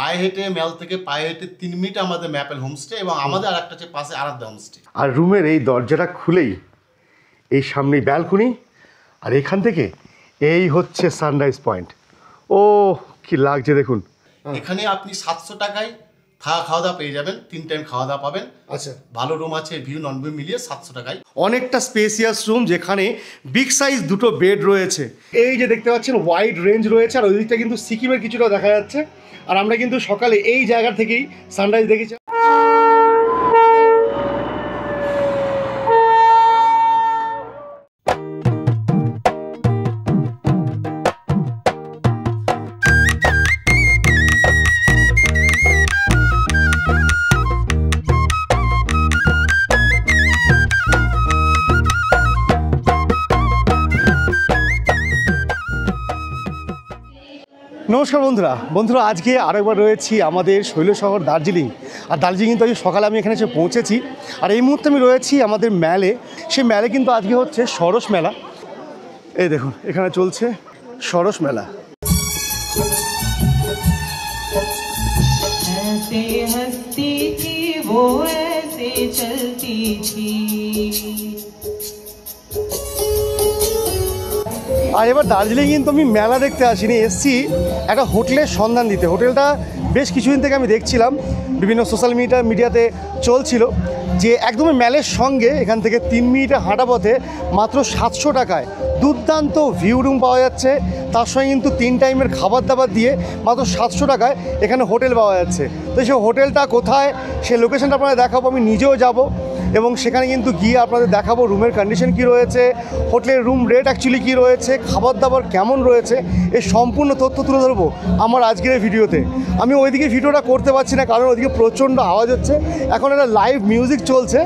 পায়ে হেঁটে ম্যাল থেকে পায়ে হেঁটে 3 মিনিট আমাদের ম্যাপেল হোমস্টে, এবং আমাদের আরেকটা আছে পাশে আরাধ্যা হোমস্টে। আর রুমের এই দরজাটা খুলেই এই সামনে ব্যালকনি, আর এখান থেকে এই হচ্ছে সানরাইজ পয়েন্ট। ও কি লাগছে দেখুন। এখানে আপনি 700 টাকায় থাকা খাওয়া দাওয়া পেয়ে যাবেন, 3 টাইম খাওয়া দাওয়া পাবেন। আচ্ছা, ভালো রুম আছে, ভিউ নন ভিউ মিলিয়ে 700 টাকায়। অনেকটা স্পেসিয়াস রুম, যেখানে বিগ সাইজ দুটো বেড রয়েছে। এই যে দেখতে পাচ্ছেন ওয়াইড রেঞ্জ রয়েছে, আর ওই দিকটা কিন্তু সিকিমের কিছুটা দেখা যাচ্ছে। আর আমরা কিন্তু সকালে এই জায়গা থেকেই সানরাইজ দেখেছি। নমস্কার বন্ধুরা, আজকে আরেকবার রয়েছি আমাদের শৈলশহর দার্জিলিং। আর দার্জিলিং কিন্তু আজকে সকালে আমি এখানে এসে পৌঁছেছি। আর এই মুহূর্তে আমি রয়েছি আমাদের ম্যালে। সেই ম্যালে কিন্তু আজকে হচ্ছে সরস মেলা। এই দেখুন, এখানে চলছে সরস মেলা। আর এবার দার্জিলিং কিন্তু আমি মেলা দেখতে আসিনি, এসছি একটা হোটেলের সন্ধান দিতে। হোটেলটা বেশ কিছুদিন থেকে আমি দেখছিলাম, বিভিন্ন সোশ্যাল মিডিয়াতে চলছিল যে একদমই ম্যালের সঙ্গে এখান থেকে 3 মিনিটে হাঁটা পথে মাত্র 700 টাকায় দুর্দান্ত ভিউ রুম পাওয়া যাচ্ছে। তার সঙ্গে কিন্তু 3 টাইমের খাবার দাবার দিয়ে মাত্র 700 টাকায় এখানে হোটেল পাওয়া যাচ্ছে। তো সেই হোটেলটা কোথায়, সেই লোকেশনটা আপনাদের দেখাবো, আমি নিজেও যাব এবং সেখানে কিন্তু গিয়ে আপনাদের দেখাবো রুমের কন্ডিশন কী রয়েছে, হোটেলের রুম রেট অ্যাকচুয়ালি কী রয়েছে, খাবার দাবার কেমন রয়েছে, এই সম্পূর্ণ তথ্য তুলে ধরবো আমার আজকের ভিডিওতে। আমি ওইদিকে ভিডিওটা করতে পারছি না, কারণ ওইদিকে প্রচণ্ড আওয়াজ হচ্ছে। এখন একটা লাইভ মিউজিক চলছে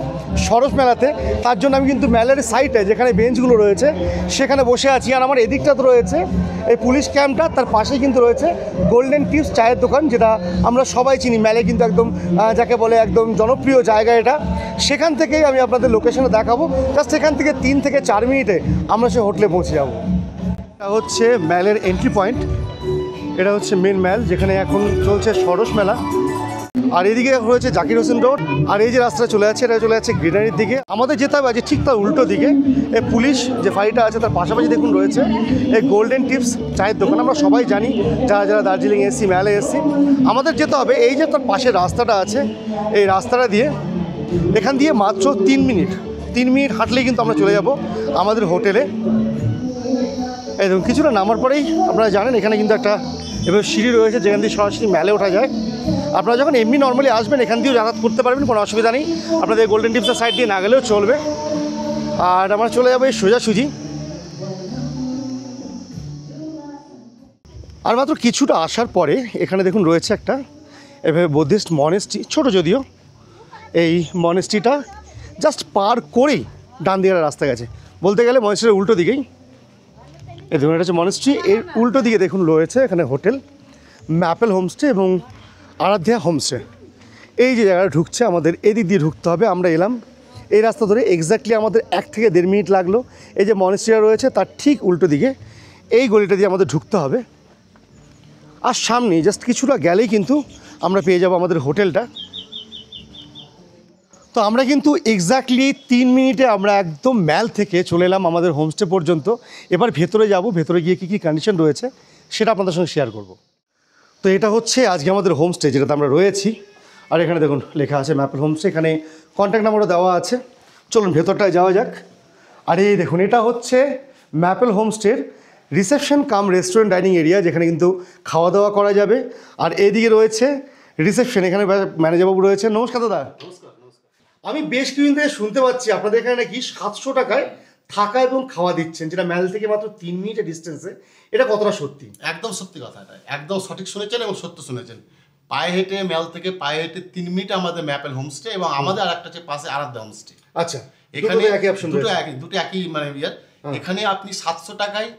সরস মেলাতে, তার জন্য আমি কিন্তু মেলার সাইডে যেখানে বেঞ্চগুলো রয়েছে সেখানে বসে আছি। আর আমার এদিকটাতে রয়েছে এই পুলিশ ক্যাম্পটা, তার পাশেই কিন্তু রয়েছে গোল্ডেন টিপস চায়ের দোকান, যেটা আমরা সবাই চিনি। মেলে কিন্তু একদম যাকে বলে একদম জনপ্রিয় জায়গা এটা। সেখান থেকেই আমি আপনাদের লোকেশনে দেখাবো। জাস্ট এখান থেকে 3 থেকে 4 মিনিটে আমরা সে হোটেলে পৌঁছে যাব। এটা হচ্ছে ম্যালের এন্ট্রি পয়েন্ট, এটা হচ্ছে মেন ম্যাল যেখানে এখন চলছে সরস মেলা। আর এদিকে রয়েছে জাকির হোসেন রোড, আর এই যে রাস্তাটা চলে যাচ্ছে এটা চলে যাচ্ছে গ্রিনারির দিকে। আমাদের যেতে হবে আজকে ঠিক তার উল্টো দিকে। এই পুলিশ যে ফাঁড়িটা আছে তার পাশাপাশি দেখুন রয়েছে এই গোল্ডেন টিপস চায়ের দোকান। আমরা সবাই জানি যারা যারা দার্জিলিং এসছি, মেলে এসছি, আমাদের যেতে হবে এই যে তার পাশে রাস্তাটা আছে, এই রাস্তাটা দিয়ে এখান দিয়ে মাত্র 3 মিনিট হাঁটলেই কিন্তু আমরা চলে যাব আমাদের হোটেলে। এই দেখুন, কিছুটা নামার পরেই আপনারা জানেন এখানে কিন্তু একটা এবার সিঁড়ি রয়েছে যেখান দিয়ে সরাসরি মেলে ওঠা যায়। আপনারা যখন এমনি নর্মালি আসবেন এখান দিয়েও যাতায়াত করতে পারবেন, কোনো অসুবিধা নেই। আপনাদের গোল্ডেন টিপসের সাইড দিয়ে না গেলেও চলবে। আর আমরা চলে যাবো এই সোজাসুজি। আর মাত্র কিছুটা আসার পরে এখানে দেখুন রয়েছে একটা এভাবে বুদ্ধিস্ট মনেস্ট্রি, ছোটো যদিও। এই মনেস্ট্রিটা জাস্ট পার করেই ডান দিকের রাস্তা গেছে, বলতে গেলে মনেস্ট্রির উল্টো দিকেই। এই দেখুন, এটা হচ্ছে মনেস্ট্রি, এর উল্টো দিকে দেখুন রয়েছে এখানে হোটেল ম্যাপেল হোমস্টে এবং আরাধ্যা হোমস্টে। এই যে জায়গাটা ঢুকছে আমাদের এদিক দিয়ে ঢুকতে হবে। আমরা এলাম এই রাস্তা ধরে, এক্স্যাক্টলি আমাদের 1 থেকে 1.5 মিনিট লাগলো। এই যে মনেস্ট্রিটা রয়েছে তার ঠিক উল্টো দিকে এই গলিটা দিয়ে আমাদের ঢুকতে হবে। আর সামনে জাস্ট কিছুটা গেলেই কিন্তু আমরা পেয়ে যাব আমাদের হোটেলটা। তো আমরা কিন্তু এক্স্যাক্টলি 3 মিনিটে আমরা একদম ম্যাল থেকে চলে এলাম আমাদের হোমস্টে পর্যন্ত। এবার ভেতরে যাব, ভেতরে গিয়ে কী কী কন্ডিশন রয়েছে সেটা আপনাদের সঙ্গে শেয়ার করব। তো এটা হচ্ছে আজকে আমাদের হোমস্টে যেটাতে আমরা রয়েছি। আর এখানে দেখুন লেখা আছে ম্যাপেল হোমস্টে, এখানে কন্ট্যাক্ট নাম্বারও দেওয়া আছে। চলুন ভেতরটায় যাওয়া যাক। আর এই দেখুন, এটা হচ্ছে ম্যাপেল হোমস্টের reception cum restaurant dining area, যেখানে কিন্তু খাওয়া দাওয়া করা যাবে। আর এইদিকে রয়েছে রিসেপশন, এখানে ম্যানেজারবাবু রয়েছে। নমস্কার দাদা। আমি বেশ কিছুদিন থেকে শুনতে পাচ্ছি আপনাদের এখানে নাকি 700 টাকায় থাকা এবং খাওয়া দিচ্ছেন, যেটা ম্যাল থেকে মাত্র 3 মিনিটের ডিস্টেন্সে। এটা কতটা সত্যি? একদম সত্যি কথা, এটা একদম সঠিক শুনেছেন এবং সত্য শুনেছেন। পায়ে হেঁটে ম্যাল থেকে পায়ে হেঁটে 3 মিনিট আমাদের ম্যাপেল হোমস্টে, এবং আমাদের আরেকটা আছে পাশে আরাধ্যা হোমস্টে। আচ্ছা, এখানে দুটো একই মানে এখানে আপনি 700 টাকায়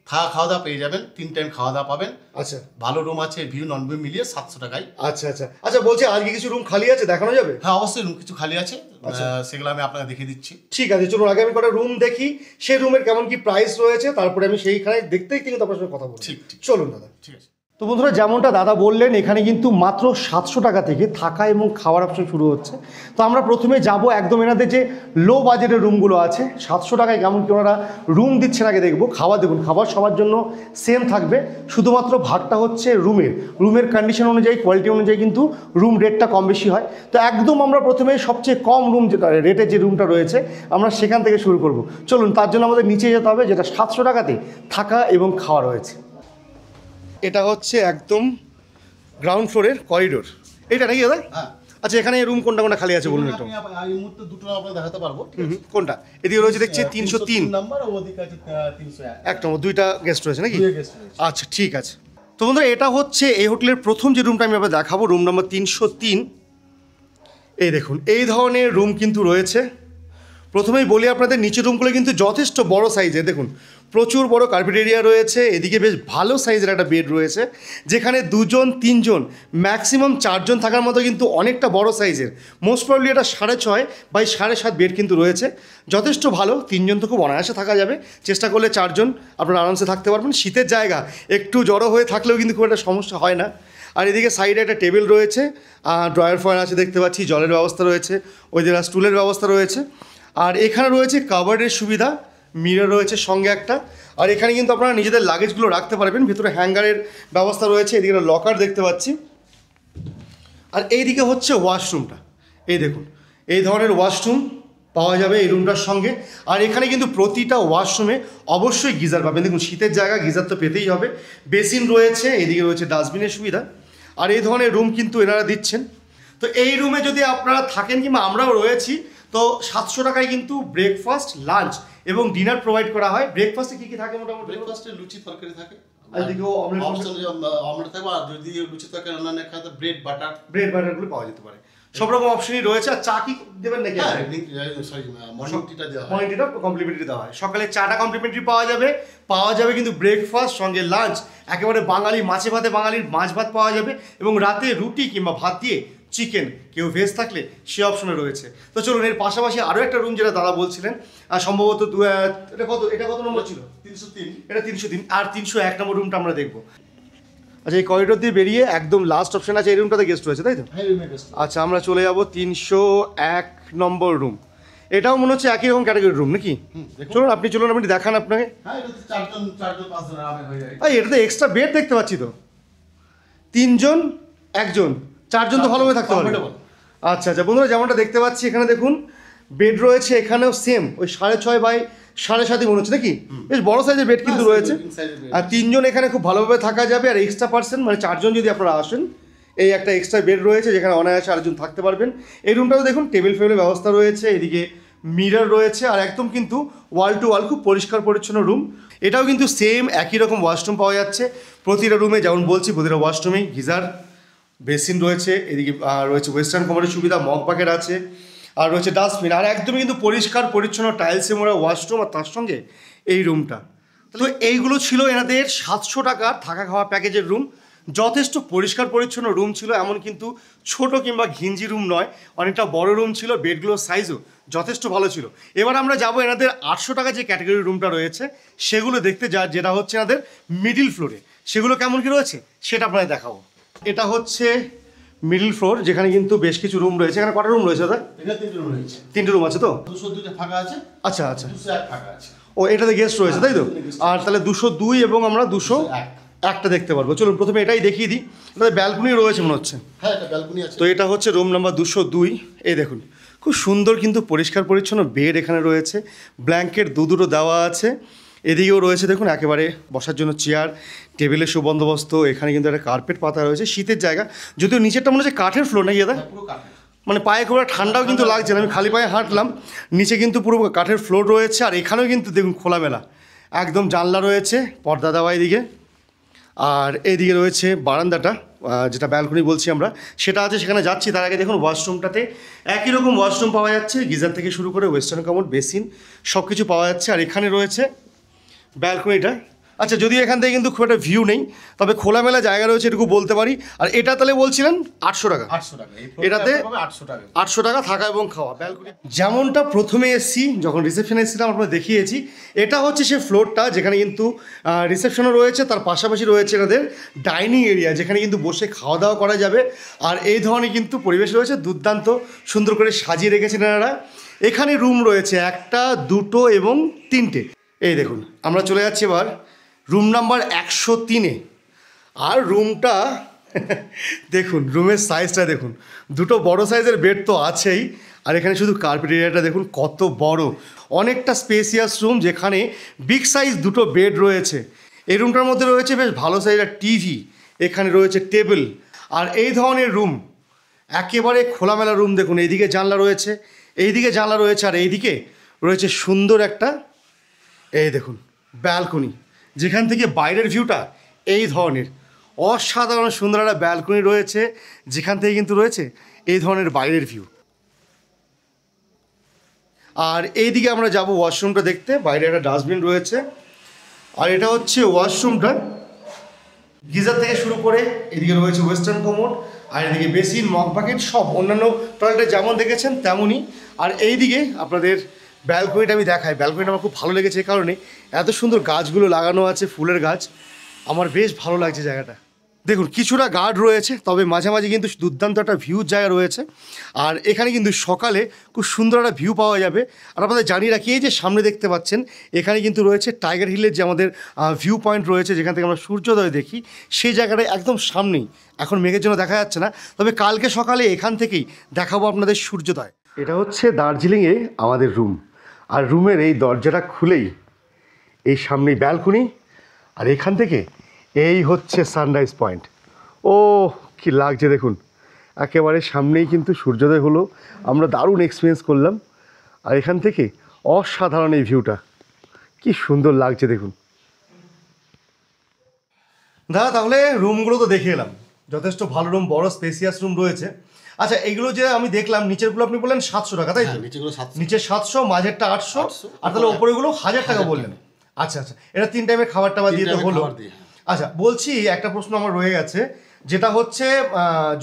থাকা খাওয়া দাওয়া পেয়ে যাবেন, 3 টাইম খাওয়া দাওয়া পাবেন। আচ্ছা, ভালো রুম আছে, ভিউ নন ভিউ মিলিয়ে 700 টাকায়। আচ্ছা আচ্ছা আচ্ছা, বলছি আজকে কিছু রুম খালি আছে, দেখানো যাবে? হ্যাঁ অবশ্যই, রুম কিছু খালি আছে, সেগুলো আমি আপনাকে দেখিয়ে দিচ্ছি। ঠিক আছে, চলুন আগে আমি কটা রুম দেখি, সেই রুমের কেমন কি প্রাইস রয়েছে, তারপরে আমি সেইখানে দেখতেই কিন্তু আপনার সঙ্গে কথা বলছি। ঠিক, চলুন দাদা। ঠিক আছে। তো তো বন্ধুরা যেমনটা দাদা বললেন এখানে কিন্তু মাত্র 700 টাকা থেকে থাকা এবং খাওয়ার অপশন শুরু হচ্ছে। তো আমরা প্রথমে যাব একদম এনাদের যে লো বাজেটের রুমগুলো আছে 700 টাকায় কেমন কি ওনারা রুম দিচ্ছেন আগে দেখবো। খাবার দেখুন, খাবার সবার জন্য সেম থাকবে, শুধুমাত্র ভাগটা হচ্ছে রুমের কন্ডিশন অনুযায়ী কোয়ালিটি অনুযায়ী কিন্তু রুম রেটটা কম বেশি হয়। তো একদম আমরা প্রথমে সবচেয়ে কম রুম যেটা রেটের যে রুমটা রয়েছে আমরা সেখান থেকে শুরু করব। চলুন, তার জন্য আমাদের নিচে যেতে হবে, যেটা 700 টাকাতে থাকা এবং খাওয়া রয়েছে। এটা হচ্ছে একদম গ্রাউন্ড ফ্লোরের করিডোর, এটা নাকি দাদা? হ্যাঁ। আচ্ছা, এখানে রুম কোনটা কোনটা খালি আছে বলুন একটু। এই মুহূর্তে দুটো আপনাকে দেখাতে পারবো। কোনটা? এদিকে রয়েছে দেখছি 303 নাম্বার, ও ওদিকে আছে 301। এক নম্বর, দুইটা গেস্ট রয়েছে নাকি? দুই guest রয়েছে। আচ্ছা ঠিক আছে। তো বন্ধুরা এটা হচ্ছে এই হোটেলের প্রথম যে রুমটা আমি আপনাদের দেখাবো, রুম নাম্বার 303। এই দেখুন এই ধরনের রুম কিন্তু রয়েছে। প্রথমেই বলি আপনাদের নিচের রুমগুলো কিন্তু যথেষ্ট বড় সাইজের, দেখুন প্রচুর বড় কার্পেট এরিয়া রয়েছে, এদিকে বেশ ভালো সাইজের একটা বেড রয়েছে যেখানে 2জন 3জন ম্যাক্সিমাম 4জন থাকার মতো কিন্তু অনেকটা বড় সাইজের। মোস্ট প্রবলি এটা 6.5 বাই 7.5 বেড কিন্তু রয়েছে, যথেষ্ট ভালো। 3জন তো খুব অনায়াসে থাকা যাবে, চেষ্টা করলে 4জন আপনারা আরামসে থাকতে পারবেন। শীতের জায়গা, একটু জড়ো হয়ে থাকলেও কিন্তু খুব একটা সমস্যা হয় না। আর এদিকে সাইডে একটা টেবিল রয়েছে, ড্রয়ার ফয়ার আছে দেখতে পাচ্ছি, জলের ব্যবস্থা রয়েছে, ওই দিকে স্টুলের ব্যবস্থা রয়েছে। আর এখানে রয়েছে কাবার্ডের সুবিধা, মিরর রয়েছে সঙ্গে একটা। আর এখানে কিন্তু আপনারা নিজেদের লাগেজগুলো রাখতে পারবেন, ভেতরে হ্যাঙ্গারের ব্যবস্থা রয়েছে, এদিকে লকার দেখতে পাচ্ছি। আর এইদিকে হচ্ছে ওয়াশরুমটা, এই দেখুন এই ধরনের ওয়াশরুম পাওয়া যাবে এই রুমটার সঙ্গে। আর এখানে কিন্তু প্রতিটা ওয়াশরুমে অবশ্যই গিজার পাবেন, দেখুন শীতের জায়গা গিজার তো পেতেই হবে। বেসিন রয়েছে, এদিকে রয়েছে ডাস্টবিনের সুবিধা। আর এই ধরনের রুম কিন্তু এনারা দিচ্ছেন। তো এই রুমে যদি আপনারা থাকেন কিংবা আমরাও রয়েছি, তো 700 টাকায় কিন্তু ব্রেকফাস্ট, লাঞ্চ এবং ডিনার প্রোভাইড করা হয়। ব্রেকফাস্টে কী কী থাকে মোটামুটি? ব্রেকফাস্টে লুচি তরকারি থাকে, এদিকেও অমলেট থাকবে, আর যদি লুচি তরকারি অন্যান্য খাতে ব্রেড বাটারগুলো পাওয়া যেতে পারে, সব রকম অপশনই রয়েছে। আর চা কি দেবেন নাকি? মর্নিং টিটা দেওয়া হয়, মর্নিং টিটা কমপ্লিমেন্টারি দেওয়া হয়, সকালে চাটা কমপ্লিমেন্টারি পাওয়া যাবে কিন্তু ব্রেকফাস্ট সঙ্গে লাঞ্চ একেবারে বাঙালি মাছে ভাতে, বাঙালির মাছ ভাত পাওয়া যাবে। এবং রাতে রুটি কিংবা ভাত দিয়ে চিকেন, কেউ ভেজ থাকলে সে অপশনে রয়েছে। তো চলুন, এর পাশাপাশি আরও একটা রুম যেটা দাদা বলছিলেন, আর সম্ভবত এটা কত নম্বর ছিল? 303। এটা 303। আর 301 নম্বর রুমটা আমরা দেখবো। আচ্ছা, এই করিডোর দিয়ে বেরিয়ে একদম লাস্ট অপশন আছে, এই রুমটাতে গেস্ট রয়েছে তাই তো? আচ্ছা, আমরা চলে যাব 301 নম্বর রুম। এটাও মনে হচ্ছে একই রকম ক্যাটাগরির রুম নাকি? চলুন আপনি দেখান আপনাকে। হ্যাঁ, এটা 4জন 5জন আরামে হয়ে যায়। এটাতে এক্সট্রা বেড দেখতে পাচ্ছি তো, 3জন 1জন 4জন তো ভালোভাবে থাকতে পারবে। আচ্ছা আচ্ছা বন্ধুরা, যেমনটা দেখতে পাচ্ছি এখানে দেখুন বেড রয়েছে, এখানেও সেম ওই 6.5 বাই 7.5 মনে হচ্ছে নাকি? বেশ বড় সাইজের বেড কিন্তু রয়েছে। আর 3জন এখানে খুব ভালোভাবে থাকা যাবে। আর এক্সট্রা পার্সন মানে 4জন যদি আপনারা আসেন, এই একটা এক্সট্রা বেড রয়েছে যেখানে অনায়াসে আরেকজন থাকতে পারবেন। এই রুমটাও দেখুন টেবিল ফেবিলের ব্যবস্থা রয়েছে, এদিকে মিরর রয়েছে, আর একদম কিন্তু ওয়াল টু ওয়াল খুব পরিষ্কার পরিচ্ছন্ন রুম। এটাও কিন্তু সেম একই রকম ওয়াশরুম পাওয়া যাচ্ছে প্রতিটা রুমে, যেমন বলছি প্রতিটা ওয়াশরুমেই গিজার, বেসিন রয়েছে, এদিকে রয়েছে ওয়েস্টার্ন কমোডের সুবিধা, মগ বাকেট আছে, আর রয়েছে ডাস্টবিন। আর একদমই কিন্তু পরিষ্কার পরিচ্ছন্ন টাইলসে মোড়া ওয়াশরুম, আর তার সঙ্গে এই রুমটা। তো এইগুলো ছিল এনাদের 700 টাকার থাকা খাওয়া প্যাকেজের রুম। যথেষ্ট পরিষ্কার পরিচ্ছন্ন রুম ছিল, এমন কিন্তু ছোট কিংবা ঘিঞ্জি রুম নয়, অনেকটা বড় রুম ছিল, বেডগুলোর সাইজও যথেষ্ট ভালো ছিল। এবার আমরা যাব এনাদের 800 টাকা যে ক্যাটাগরির রুমটা রয়েছে সেগুলো দেখতে, যেটা হচ্ছে এনাদের মিডিল ফ্লোরে। সেগুলো কেমন কি রয়েছে সেটা আপনাদের দেখাবো। এটা হচ্ছে মিডল ফ্লোর, যেখানে কিন্তু বেশ কিছু রুম রয়েছে। এখানে কটা রুম রয়েছে দাদা? এখানে 3টা রুম রয়েছে। 3টে রুম আছে তো? 202টা ফাঁকা আছে। আচ্ছা আচ্ছা, 201 ফাঁকা আছে। ও এটাতে গেস্ট রয়েছে তাই তো? আর তাহলে 202 এবং আমরা 201টা দেখতে পারবো। চলুন প্রথমে এটাই দেখিয়ে দিই। এটাতে ব্যালকনি রয়েছে মনে হচ্ছে। হ্যাঁ, এটা ব্যালকনি আছে। তো এটা হচ্ছে রুম নাম্বার 202। এই দেখুন খুব সুন্দর কিন্তু পরিষ্কার পরিচ্ছন্ন বেড এখানে রয়েছে, ব্ল্যাঙ্কেট দুটো দেওয়া আছে। এদিকেও রয়েছে দেখুন একেবারে বসার জন্য চেয়ার, টেবিলের সুবন্দোবস্ত। এখানে কিন্তু একটা কার্পেট পাতা রয়েছে, শীতের জায়গা, যদিও নিচেরটা মনে হচ্ছে কাঠের ফ্লোর নাকি দাদা? পুরো কাঠের, মানে পায়ে খুব ঠান্ডাও কিন্তু লাগছে না, আমি খালি পায়ে হাঁটলাম, নিচে কিন্তু পুরো কাঠের ফ্লোর রয়েছে। আর এখানেও কিন্তু দেখুন খোলামেলা একদম জানলা রয়েছে, পর্দা দেওয়া এদিকে। আর এইদিকে রয়েছে বারান্দাটা, যেটা ব্যালকনি বলছি আমরা, সেটা আছে, সেখানে যাচ্ছি। তার আগে দেখুন ওয়াশরুমটাতে একই রকম ওয়াশরুম পাওয়া যাচ্ছে, গিজার থেকে শুরু করে ওয়েস্টার্ন কমোড, বেসিন সব কিছু পাওয়া যাচ্ছে। আর এখানে রয়েছে ব্যালকনিটা, আচ্ছা, যদিও এখান থেকে কিন্তু খুব একটা ভিউ নেই, তবে খোলামেলা জায়গা রয়েছে এটুকু বলতে পারি। আর এটা তাহলে বলছিলেন 800 টাকা। 800 টাকা এটাতে 800 টাকা 800 টাকা থাকা এবং খাওয়া। ব্যালকনি যেমনটা প্রথমে এসেছি, যখন রিসেপশনে এসেছিলাম আপনারা দেখিয়েছি, এটা হচ্ছে সে ফ্লোরটা যেখানে কিন্তু রিসেপশনও রয়েছে, তার পাশাপাশি রয়েছে এনাদের ডাইনিং এরিয়া যেখানে কিন্তু বসে খাওয়া দাওয়া করা যাবে। আর এই ধরনের কিন্তু পরিবেশ রয়েছে, দুর্দান্ত সুন্দর করে সাজিয়ে রেখেছেন এনারা। এখানে রুম রয়েছে 1টা 2টো এবং 3টে। এই দেখুন, আমরা চলে যাচ্ছি এবার রুম নাম্বার 103-এ। আর রুমটা দেখুন, রুমের সাইজটা দেখুন, 2টো বড় সাইজের বেড তো আছেই, আর এখানে শুধু কার্পেট এরিয়াটা দেখুন কত বড়, অনেকটা স্পেসিয়াস রুম যেখানে বিগ সাইজ 2টো বেড রয়েছে। এই রুমটার মধ্যে রয়েছে বেশ ভালো সাইজের টিভি, এখানে রয়েছে টেবিল। আর এই ধরনের রুম একেবারে খোলামেলা রুম, দেখুন এইদিকে জানলা রয়েছে, এইদিকে জানলা রয়েছে, আর এইদিকে রয়েছে সুন্দর একটা এই দেখুন ব্যালকনি, যেখান থেকে বাইরের ভিউটা এই ধরনের অসাধারণ সুন্দর একটা ব্যালকনি রয়েছে, যেখান থেকে কিন্তু রয়েছে এই ধরনের বাইরের ভিউ। আর এইদিকে আমরা যাব ওয়াশরুমটা দেখতে, বাইরে একটা ডাস্টবিন রয়েছে। আর এটা হচ্ছে ওয়াশরুমটা, গিজার থেকে শুরু করে এদিকে রয়েছে ওয়েস্টার্ন কমোড, আর এদিকে বেসিন, মগ বাকেট সব অন্যান্য টয়লেটে যেমন দেখেছেন তেমনই। আর এইদিকে আপনাদের ব্যালকনিটা আমি দেখাই। ব্যালকনিটা আমার খুব ভালো লেগেছে এই কারণে, এত সুন্দর গাছগুলো লাগানো আছে, ফুলের গাছ, আমার বেশ ভালো লাগছে জায়গাটা। দেখুন কিছুটা গার্ড রয়েছে, তবে মাঝামাঝি কিন্তু দুর্দান্ত একটা ভিউর জায়গা রয়েছে। আর এখানে কিন্তু সকালে খুব সুন্দর একটা ভিউ পাওয়া যাবে। আর আপনাদের জানিয়ে রাখি, এই যে সামনে দেখতে পাচ্ছেন এখানে কিন্তু রয়েছে টাইগার হিলের যে আমাদের ভিউ পয়েন্ট রয়েছে, যেখান থেকে আমরা সূর্যোদয় দেখি, সেই জায়গাটা একদম সামনেই। এখন মেঘের জন্য দেখা যাচ্ছে না, তবে কালকে সকালে এখান থেকেই দেখাবো আপনাদের সূর্যোদয়। এটা হচ্ছে দার্জিলিংয়ে আমাদের রুম, আর রুমের এই দরজাটা খুলেই এই সামনেই ব্যালকনি, আর এখান থেকে এই হচ্ছে সানরাইজ পয়েন্ট। ও কি লাগছে দেখুন, একেবারে সামনেই কিন্তু সূর্যোদয় হলো, আমরা দারুণ এক্সপিরিয়েন্স করলাম। আর এখান থেকে অসাধারণ এই ভিউটা, কি সুন্দর লাগছে দেখুন। দাদা তাহলে রুমগুলো তো দেখে এলাম, যথেষ্ট ভালো রুম, বড় স্পেসিয়াস রুম রয়েছে। আচ্ছা, এইগুলো যে আমি দেখলাম নিচেরগুলো আপনি বললেন 700 টাকা, তাই তো? নিচে 700, মাঝেরটা 800, আর তাহলে ওপরেগুলো 1000 টাকা বললেন। আচ্ছা আচ্ছা, এটা 3 টাইমের খাবার টাবার দিয়ে তো হলো। আচ্ছা বলছি, একটা প্রশ্ন আমার রয়ে গেছে, যেটা হচ্ছে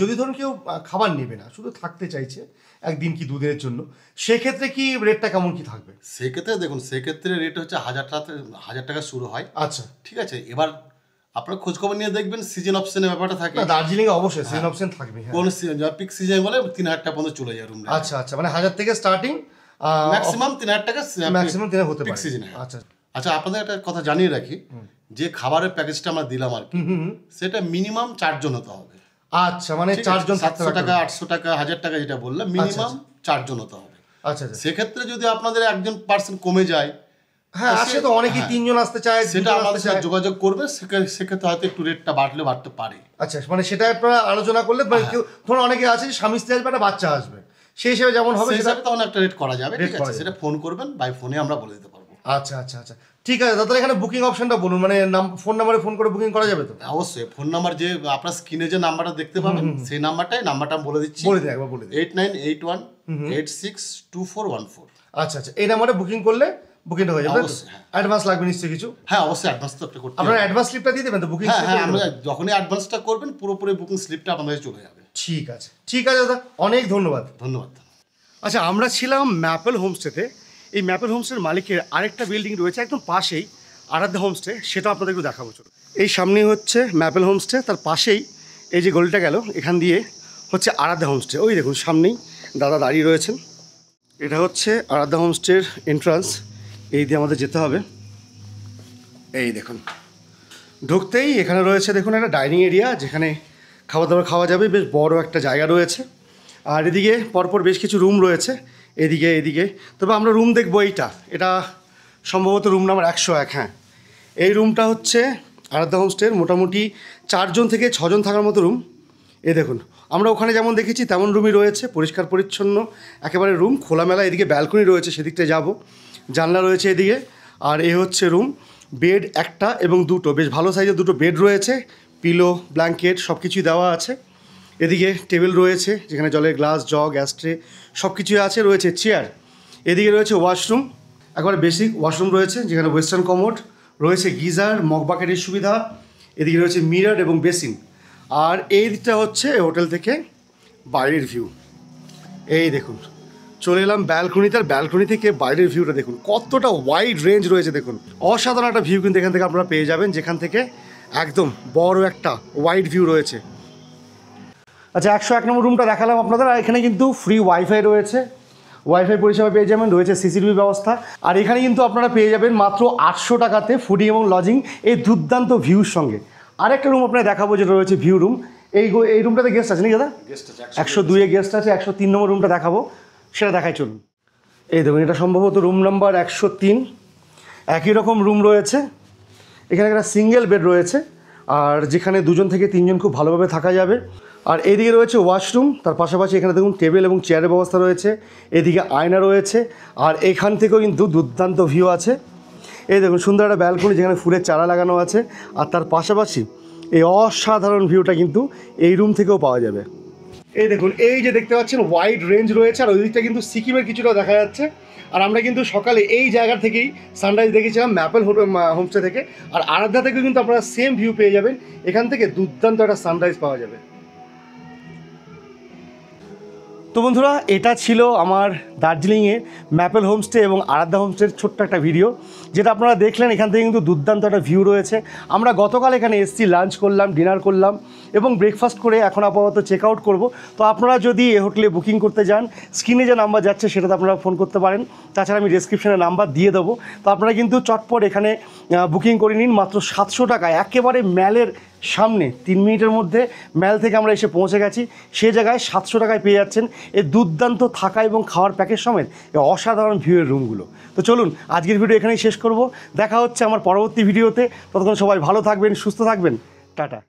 যদি ধরুন কেউ খাবার নেবে না, শুধু থাকতে চাইছে একদিন কি 2 দিনের জন্য, সেক্ষেত্রে কি রেটটা কেমন কি থাকবে? সেক্ষেত্রে দেখুন, সেক্ষেত্রে রেট হচ্ছে 1000 টাকা শুরু হয়। আচ্ছা ঠিক আছে, এবার আপনার খোঁজখবর নিয়ে দেখবেন সিজন অপশনের ব্যাপারটা থাকে। দার্জিলিংয়ে অবশ্যই সিজন অপশন থাকবে। কোন সিজন, পিক সিজন বলে 3000 টাকা পর্যন্ত চলে যায় রুম। আচ্ছা আচ্ছা, মানে 1000 থেকে স্টার্টিং, ম্যাক্সিমাম 3000 টাকা ম্যাক্সিমাম 3000 হতে পারে। আচ্ছা আচ্ছা, আপনাদের একটা কথা জানিয়ে রাখি, যে খাবারের প্যাকেজটা আমরা দিলাম আর কি, সেটা মিনিমাম 4 জন হতে হবে। আচ্ছা, মানে 4 জন, 700 টাকা 800 টাকা 1000 টাকা যেটা বললাম, মিনিমাম 4 জন হতে হবে। আচ্ছা আচ্ছা, সেক্ষেত্রে যদি আপনাদের একজন পার্সন কমে যায়, হ্যাঁ আসে তো অনেকেই 3 জন আসতে চায়, সেটা আমাদের সাথে যোগাযোগ করবে, সেক্ষেত্রে হয়তো একটু রেটটা বাড়তে পারে। আচ্ছা, মানে সেটা আপনারা আলোচনা করলে, কেউ ধরুন অনেকে আছে স্বামী স্ত্রী আসবে, একটা বাচ্চা আসবে, সেই হিসেবে যেমন হবে সেটা তখন একটা রেট করা যাবে। ঠিক আছে, সেটা ফোন করবেন, বাই ফোনে আমরা বলে দিতে পারবো। আচ্ছা আচ্ছা আচ্ছা, ঠিক আছে দাদা। এখানে বুকিং অপশনটা বলুন, মানে ফোন নাম্বারে ফোন করে বুকিং করা যাবে তো? অবশ্যই, ফোন নাম্বার যে আপনার স্ক্রিনে যে নাম্বারটা দেখতে পাবেন, সেই নাম্বারটা আমি বলে দিচ্ছি, বলে দিন একবার, বলে দিন। 8981862414। আচ্ছা আচ্ছা, এই নাম্বারে বুকিং করলে বুকিংটা হয়ে যাবে। অ্যাডভান্স লাগবে নিশ্চয়ই কিছু? হ্যাঁ অবশ্যই, অ্যাডভান্স তো করতে হবে। আপনারা অ্যাডভান্স স্লিপটা দিয়ে দেবেন তো বুকিং? হ্যাঁ, আমরা যখনই অ্যাডভান্সটা করবেন পুরোপুরি বুকিং স্লিপটা আপনাদের চলে যাবে। ঠিক আছে ঠিক আছে দাদা, অনেক ধন্যবাদ। ধন্যবাদ। আচ্ছা, আমরা ছিলাম ম্যাপেল হোমস্টেতে। এই ম্যাপেল হোমস্টের মালিকের আরেকটা বিল্ডিং রয়েছে একদম পাশেই, আরাধ্যা হোমস্টে, সেটা আপনাদের একটু দেখাবো। চলো, এই সামনেই হচ্ছে ম্যাপেল হোমস্টে, তার পাশেই এই যে গলিটা গেল, এখান দিয়ে হচ্ছে আরাধ্যা হোমস্টে। ওই দেখুন সামনেই দাদা দাঁড়িয়ে রয়েছেন। এটা হচ্ছে আরাধ্যা হোমস্টের এন্ট্রান্স, এই দিয়ে আমাদের যেতে হবে। এই দেখুন, ঢুকতেই এখানে রয়েছে দেখুন একটা ডাইনিং এরিয়া, যেখানে খাবার দাবার খাওয়া যাবে, বেশ বড় একটা জায়গা রয়েছে। আর এদিকে পরপর বেশ কিছু রুম রয়েছে, এদিকে। তবে আমরা রুম দেখবো এটা সম্ভবত রুম নাম্বার 101। হ্যাঁ, এই রুমটা হচ্ছে আরাধ্যা হোমস্টের, মোটামুটি 4 জন থেকে 6 জন থাকার মতো রুম। এই দেখুন, আমরা ওখানে যেমন দেখেছি তেমন রুমই রয়েছে, পরিষ্কার পরিচ্ছন্ন একেবারে রুম, খোলামেলা। এদিকে ব্যালকনি রয়েছে, সেদিকটা যাব, জানলা রয়েছে এদিকে। আর এই হচ্ছে রুম, বেড 1টা এবং 2টো, বেশ ভালো সাইজের 2টো বেড রয়েছে, পিলো, ব্ল্যাঙ্কেট সব কিছুই দেওয়া আছে। এদিকে টেবিল রয়েছে, যেখানে জলের গ্লাস, জগ, অ্যাস্ট্রে সব কিছুই আছে, রয়েছে চেয়ার। এদিকে রয়েছে ওয়াশরুম, একবারে বেসিক ওয়াশরুম রয়েছে, যেখানে ওয়েস্টার্ন কমোড রয়েছে গিজার, মগ বাকেটের সুবিধা, এদিকে রয়েছে মিরর এবং বেসিন। আর এই দিকটা হচ্ছে হোটেল থেকে বাইরের ভিউ। এই দেখুন, চলে এলাম ব্যালকনিতে, আর ব্যালকনি থেকে বাইরের ভিউটা দেখুন কতটা ওয়াইড রেঞ্জ রয়েছে। দেখুন অসাধারণ একটা ভিউ কিন্তু এখান থেকে আপনারা পেয়ে যাবেন, যেখান থেকে একদম বড় একটা ওয়াইড ভিউ রয়েছে। আচ্ছা, 101 নম্বর রুমটা দেখালাম আপনাদের। আর এখানে কিন্তু ফ্রি ওয়াইফাই রয়েছে, ওয়াইফাই পরিষেবা পেয়ে যাবেন, রয়েছে সিসিটিভি ব্যবস্থা। আর এখানে কিন্তু আপনারা পেয়ে যাবেন মাত্র 800 টাকাতে ফুডিং এবং লজিং, এই দুর্দান্ত ভিউর সঙ্গে। আরেকটা রুম আপনারা দেখাবো যেটা রয়েছে ভিউ রুম। এই রুমটাতে গেস্ট আছে নাকি দাদা? গেস্ট আছে 102-এ গেস্ট আছে। 103 নম্বর রুমটা দেখাবো, সেটা দেখাই চলুন। এই দেখুন, এটা সম্ভবত রুম নাম্বার 103। একই রকম রুম রয়েছে, এখানে একটা সিঙ্গেল বেড রয়েছে, আর যেখানে 2 থেকে 3 খুব ভালোভাবে থাকা যাবে। আর এদিকে রয়েছে ওয়াশরুম, তার পাশাপাশি এখানে দেখুন টেবিল এবং চেয়ারের ব্যবস্থা রয়েছে, এদিকে আয়না রয়েছে, আর এখান থেকেও কিন্তু দুর্দান্ত ভিউ আছে। এই দেখুন সুন্দর একটা ব্যালকনি যেখানে ফুলের চারা লাগানো আছে, আর তার পাশাপাশি এই অসাধারণ ভিউটা কিন্তু এই রুম থেকেও পাওয়া যাবে। এই দেখুন, এই যে দেখতে পাচ্ছেন ওয়াইড রেঞ্জ রয়েছে, আর ওই দিকটা কিন্তু সিকিমের কিছুটা দেখা যাচ্ছে। আর আমরা কিন্তু সকালে এই জায়গা থেকেই সানরাইজ দেখেছিলাম ম্যাপেল হোমস্টে থেকে। আর আরাধ্যা থেকে কিন্তু আপনারা সেম ভিউ পেয়ে যাবেন, এখান থেকে দুর্দান্ত একটা সানরাইজ পাওয়া যাবে। তো বন্ধুরা, এটা ছিল আমার দার্জিলিংয়ে ম্যাপেল হোমস্টে এবং আরাধ্যা হোমস্টের ছোট্ট একটা ভিডিও, যেটা আপনারা দেখলেন। এখান থেকে কিন্তু দুর্দান্ত একটা ভিউ রয়েছে। আমরা গতকাল এখানে এসছি, লাঞ্চ করলাম, ডিনার করলাম এবং ব্রেকফাস্ট করে এখন আপাতত চেক আউট করবো। তো আপনারা যদি এই হোটেলে বুকিং করতে যান, স্ক্রিনে যে নাম্বার যাচ্ছে সেটাতে আপনারা ফোন করতে পারেন, তাছাড়া আমি ডেসক্রিপশনে নাম্বার দিয়ে দেবো। তো আপনারা কিন্তু চটপট এখানে বুকিং করে নিন মাত্র 700 টাকায়, একেবারে ম্যালের সামনে। 3 মিনিটের মধ্যে ম্যাল থেকে আমরা এসে পৌঁছে গেছি, সে জায়গায় 700 টাকায় পেয়ে যাচ্ছেন এই দুর্দান্ত থাকা এবং খাওয়ার প্যাকেজ সমেত এই অসাধারণ ভিউয়ের রুমগুলো। তো চলুন আজকের ভিডিও এখানেই শেষ করব, দেখা হচ্ছে আমার পরবর্তী ভিডিওতে। ততক্ষণ সবাই ভালো থাকবেন, সুস্থ থাকবেন, টাটা।